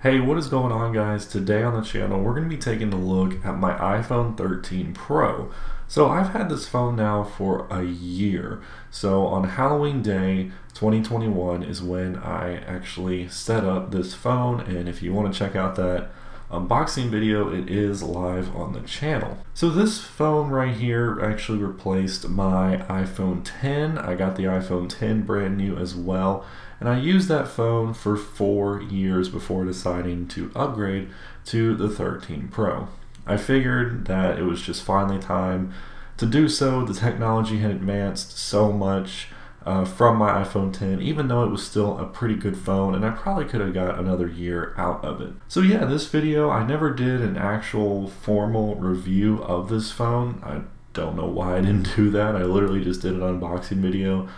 Hey, what is going on, guys? Today on the channel we're going to be taking a look at my iPhone 13 Pro. So I've had this phone now for a year. So on Halloween Day 2021 is when I actually set up this phone, and if you want to check out that unboxing video, it is live on the channel. So this phone right here actually replaced my iPhone 10. I got the iPhone 10 brand new as well, and I used that phone for 4 years before deciding to upgrade to the 13 Pro. I figured that it was just finally time to do so. The technology had advanced so much from my iPhone 10, even though it was still a pretty good phone, and I probably could have got another year out of it. So yeah, this video, I never did an actual formal review of this phone. I don't know why I didn't do that. I literally just did an unboxing video,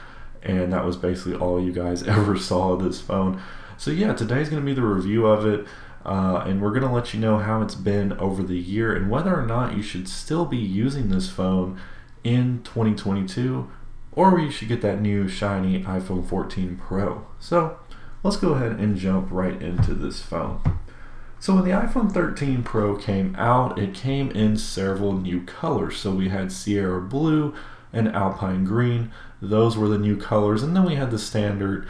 and that was basically all you guys ever saw of this phone. So yeah, today's going to be the review of it, and we're going to let you know how it's been over the year and whether or not you should still be using this phone in 2022, or you should get that new shiny iPhone 14 Pro. So let's go ahead and jump right into this phone. So when the iPhone 13 Pro came out, it came in several new colors. So we had Sierra Blue and Alpine Green. Those were the new colors, and then we had the standard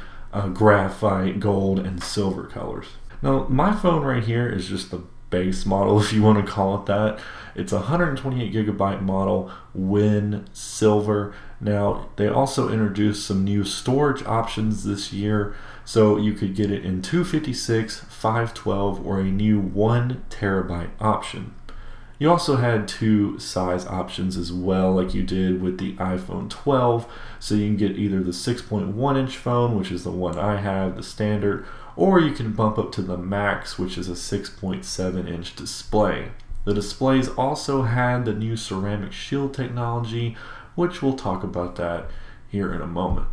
graphite, gold, and silver colors. Now my phone right here is just the base model, if you want to call it that. It's a 128GB model, Win Silver. Now they also introduced some new storage options this year, so you could get it in 256, 512, or a new 1TB option. You also had two size options as well, like you did with the iPhone 12. So you can get either the 6.1-inch phone, which is the one I have, the standard, or you can bump up to the Max, which is a 6.7-inch display. The displays also had the new ceramic shield technology, which we'll talk about that here in a moment.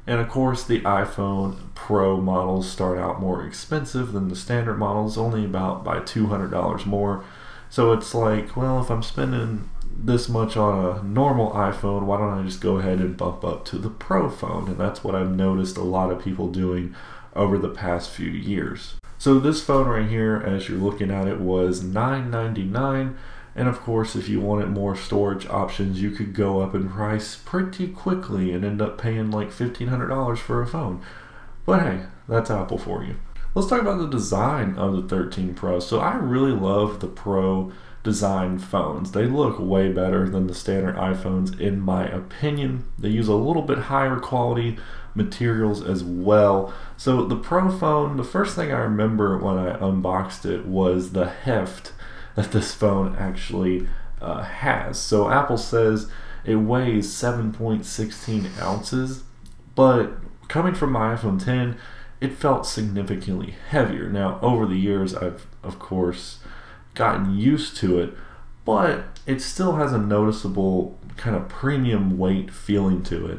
And of course, the iPhone Pro models start out more expensive than the standard models, only about by $200 more. So it's like, well, if I'm spending this much on a normal iPhone, why don't I just go ahead and bump up to the Pro phone? And that's what I've noticed a lot of people doing over the past few years. So this phone right here, as you're looking at it, was $999. And of course, if you wanted more storage options, you could go up in price pretty quickly and end up paying like $1,500 for a phone. But hey, that's Apple for you. Let's talk about the design of the 13 Pro. So I really love the Pro design phones. They look way better than the standard iPhones in my opinion. They use a little bit higher quality materials as well. So the Pro phone, the first thing I remember when I unboxed it was the heft that this phone actually has. So Apple says it weighs 7.16 ounces, but coming from my iPhone 10, it felt significantly heavier. Now, over the years, I've, of course, gotten used to it, but it still has a noticeable kind of premium weight feeling to it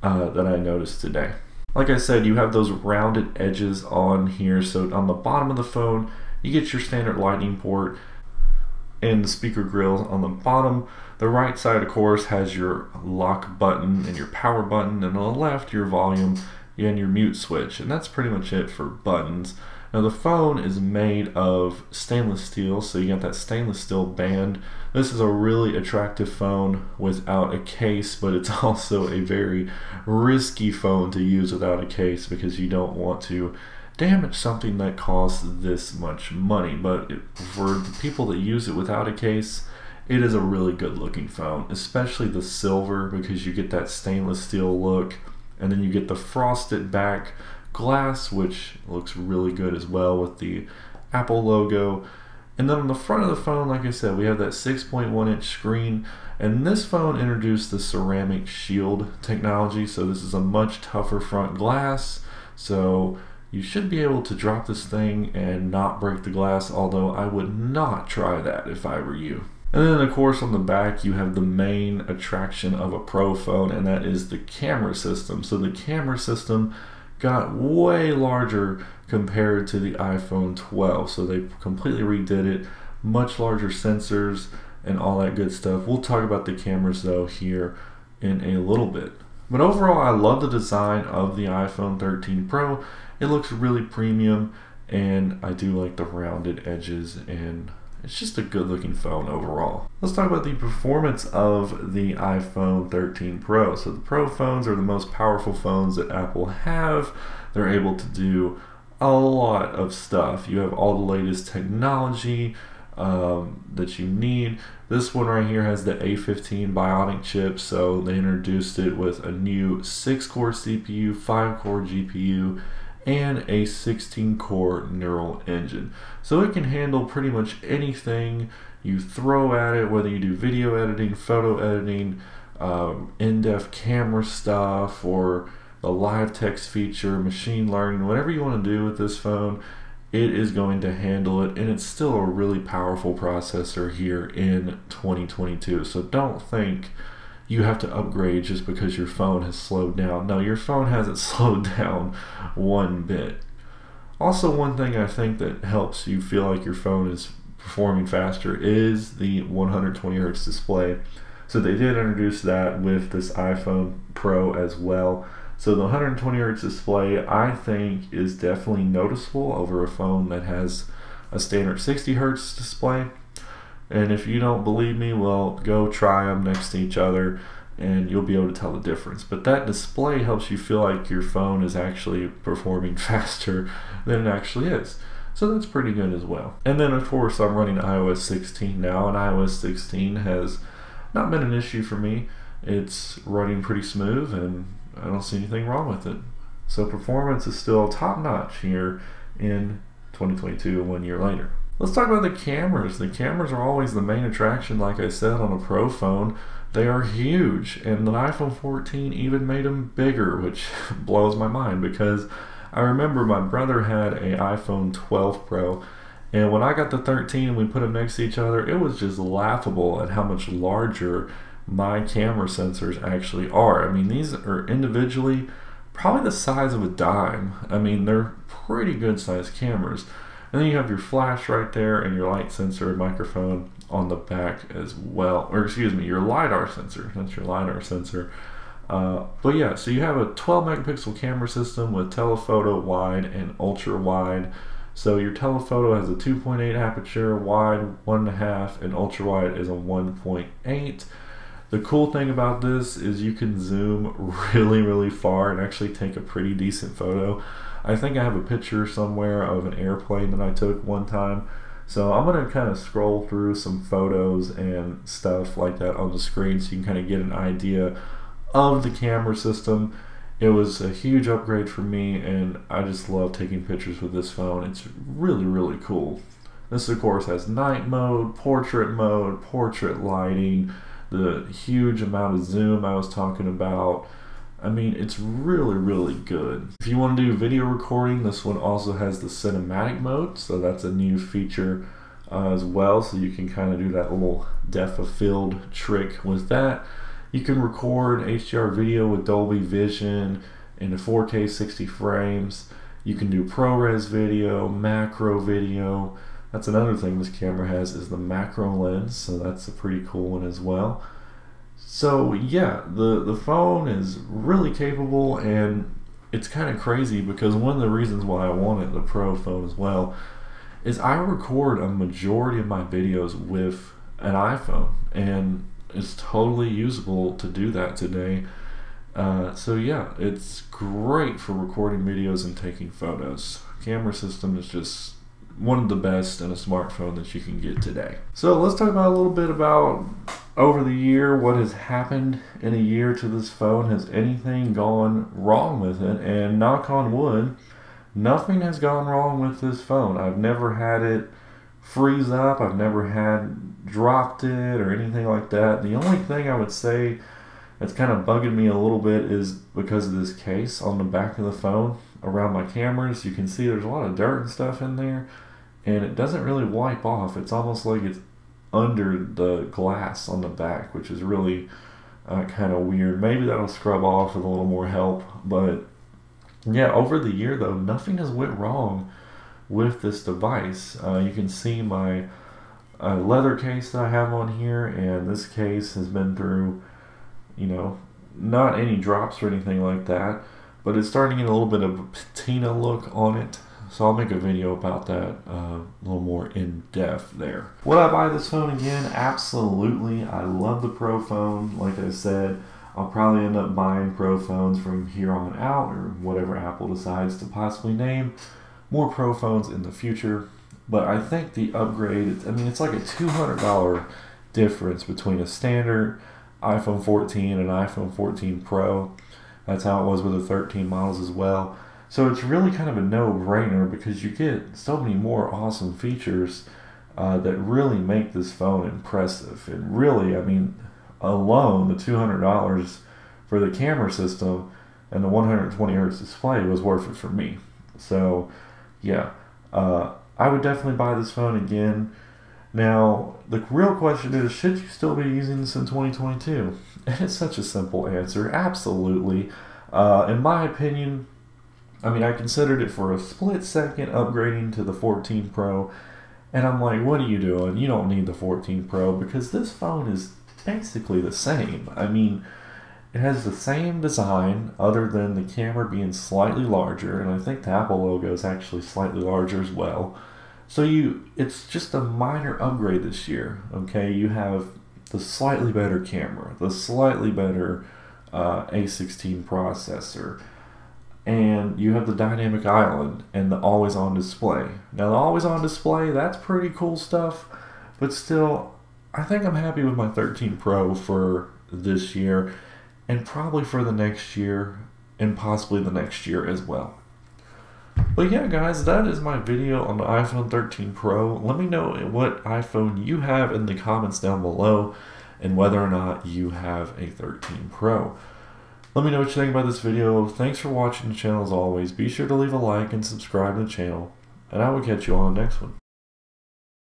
that I noticed today. Like I said, you have those rounded edges on here. So on the bottom of the phone, you get your standard lightning port and the speaker grill on the bottom. The right side, of course, has your lock button and your power button, and on the left, your volume and your mute switch, and that's pretty much it for buttons. Now the phone is made of stainless steel, so you got that stainless steel band. This is a really attractive phone without a case, but it's also a very risky phone to use without a case because you don't want to damage something that costs this much money. But for the people that use it without a case, it is a really good looking phone, especially the silver, because you get that stainless steel look. And then you get the frosted back glass, which looks really good as well with the Apple logo. And then on the front of the phone, like I said, we have that 6.1-inch screen. And this phone introduced the ceramic shield technology. So this is a much tougher front glass. So you should be able to drop this thing and not break the glass, although I would not try that if I were you. And then of course on the back you have the main attraction of a Pro phone, and that is the camera system. So the camera system got way larger compared to the iPhone 12. So they completely redid it, much larger sensors and all that good stuff. We'll talk about the cameras though here in a little bit. But overall, I love the design of the iPhone 13 Pro. It looks really premium. and I do like the rounded edges, and it's just a good looking phone overall. Let's talk about the performance of the iPhone 13 Pro. So the Pro phones are the most powerful phones that Apple have. They're able to do a lot of stuff. You have all the latest technology that you need. This one right here has the A15 Bionic chip, so they introduced it with a new 6-core CPU, 5-core GPU, and a 16-core neural engine. So it can handle pretty much anything you throw at it, whether you do video editing, photo editing, in-depth camera stuff, or the live text feature, machine learning, whatever you want to do with this phone, it is going to handle it, and it's still a really powerful processor here in 2022. So don't think you have to upgrade just because your phone has slowed down. No, your phone hasn't slowed down one bit. Also, one thing I think that helps you feel like your phone is performing faster is the 120 Hz display. So they did introduce that with this iPhone Pro as well. So the 120 Hz display, I think, is definitely noticeable over a phone that has a standard 60 Hz display. And if you don't believe me, well, go try them next to each other and you'll be able to tell the difference. But that display helps you feel like your phone is actually performing faster than it actually is. So that's pretty good as well. And then of course I'm running iOS 16 now, and iOS 16 has not been an issue for me. It's running pretty smooth and I don't see anything wrong with it. So performance is still top notch here in 2022, 1 year later. Let's talk about the cameras. The cameras are always the main attraction, like I said, on a Pro phone. They are huge, and the iPhone 14 even made them bigger, which blows my mind because I remember my brother had an iPhone 12 Pro, and when I got the 13 and we put them next to each other, it was just laughable at how much larger my camera sensors actually are. I mean, these are individually probably the size of a dime. I mean, they're pretty good sized cameras. And then you have your flash right there and your light sensor and microphone on the back as well. Or excuse me, your LiDAR sensor. That's your LiDAR sensor. But yeah, so you have a 12 megapixel camera system with telephoto, wide, and ultra wide. So your telephoto has a 2.8 aperture, wide 1.5, and ultra wide is a 1.8. The cool thing about this is you can zoom really far and actually take a pretty decent photo. I think I have a picture somewhere of an airplane that I took one time. So I'm going to kind of scroll through some photos and stuff like that on the screen so you can kind of get an idea of the camera system. It was a huge upgrade for me, and I just love taking pictures with this phone. It's really cool. This of course has night mode, portrait lighting, the huge amount of zoom I was talking about. I mean, it's really good. If you want to do video recording, this one also has the cinematic mode, so that's a new feature as well, so you can kind of do that little depth of field trick with that. You can record HDR video with Dolby Vision into 4K 60 frames. You can do ProRes video, macro video. That's another thing this camera has, is the macro lens, so that's a pretty cool one as well. So yeah, the phone is really capable, and it's kind of crazy because one of the reasons why I wanted the Pro phone as well is I record a majority of my videos with an iPhone, and it's totally usable to do that today. So yeah, it's great for recording videos and taking photos. Camera system is just one of the best in a smartphone that you can get today. So let's talk about a little bit about over the year, what has happened in a year to this phone. Has anything gone wrong with it? And knock on wood, nothing has gone wrong with this phone. I've never had it freeze up. I've never had dropped it or anything like that. The only thing I would say that's kind of bugging me a little bit is because of this case on the back of the phone around my cameras. You can see there's a lot of dirt and stuff in there, and it doesn't really wipe off. It's almost like it's under the glass on the back, which is really kind of weird. Maybe that'll scrub off with a little more help, but yeah, over the year though, nothing has went wrong with this device. You can see my leather case that I have on here, and this case has been through, you know, not any drops or anything like that, but it's starting to get a little bit of a patina look on it. So I'll make a video about that a little more in depth there. Would I buy this phone again? Absolutely. I love the Pro phone. Like I said, I'll probably end up buying Pro phones from here on out, or whatever Apple decides to possibly name more Pro phones in the future. But I think the upgrade, I mean, it's like a $200 difference between a standard iPhone 14 and iPhone 14 Pro. That's how it was with the 13 models as well. So it's really kind of a no-brainer because you get so many more awesome features that really make this phone impressive. And really, I mean, alone, the $200 for the camera system and the 120 Hz display was worth it for me. So, yeah, I would definitely buy this phone again. Now, the real question is, should you still be using this in 2022? And it's such a simple answer. Absolutely. In my opinion, I mean, I considered it for a split second upgrading to the 14 Pro, and I'm like, what are you doing? You don't need the 14 Pro because this phone is basically the same. I mean, it has the same design other than the camera being slightly larger, and I think the Apple logo is actually slightly larger as well. So it's just a minor upgrade this year, okay? You have the slightly better camera, the slightly better A16 processor, and you have the dynamic island and the always-on display. Now, the always-on display, that's pretty cool stuff, but still, I think I'm happy with my 13 Pro for this year, and probably for the next year, and possibly the next year as well. But yeah, guys, that is my video on the iPhone 13 Pro. Let me know what iPhone you have in the comments down below, and whether or not you have a 13 Pro. Let me know what you think about this video. Thanks for watching the channel as always. Be sure to leave a like and subscribe to the channel, and I will catch you on the next one.